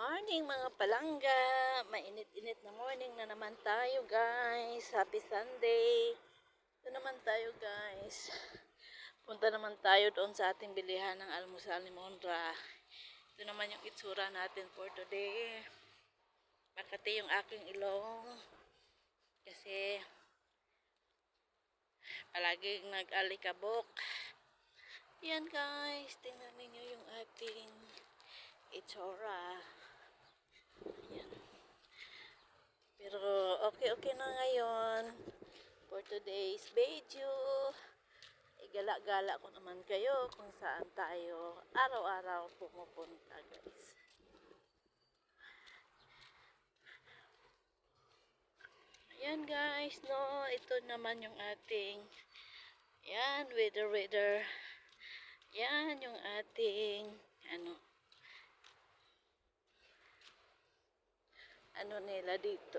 Morning mga palangga, mainit-init na morning na naman tayo guys. Happy Sunday. Ito naman tayo guys. Punta naman tayo doon sa ating bilihan ng almusal ni Mondra. Ito naman yung itsura natin for today. Makati yung aking ilong. Kasi palaging nag-alikabok. Yan guys, tingnan ninyo yung ating itsura. Ayan. Pero okay na ngayon for today's video. Igala-gala ko naman kayo kung saan tayo araw-araw pumupunta guys. Ayan guys, no, ito naman yung ating weather. Yan yung ating ano nila dito.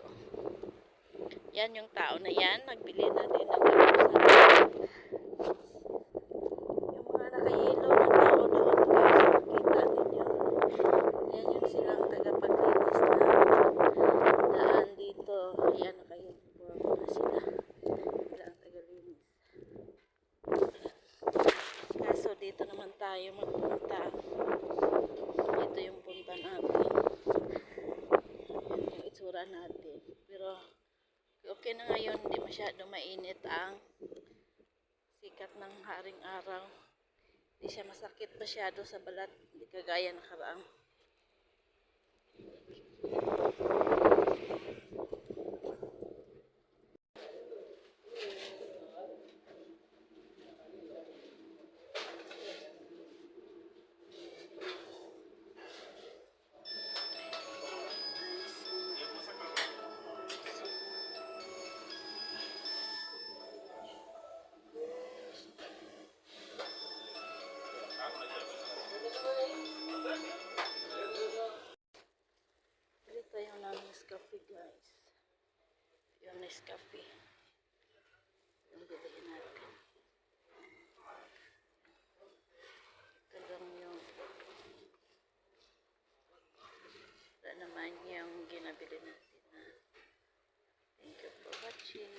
Yan yung tao na yan, nagbili na din ng almusal. Yung mga nakayelo na tao doon guys, makita ninyo. Yan yung silang tagapaglinis na daan dito. Yan, naka-uniform na sila. Sila ang tagalinis. Kaso dito naman tayo magpunta. Ito yung punta natin. Yan yung itsura natin. Pero okay na ngayon, hindi masyado mainit ang sikat ng haring araw. Hindi siya masakit masyado sa balat, hindi kagaya nakaraang. Ito yung Nescafe guys. Yung Nescafe. Yung bilihin natin. Ito lang yung naman yung ginabili natin. Thank you for watching.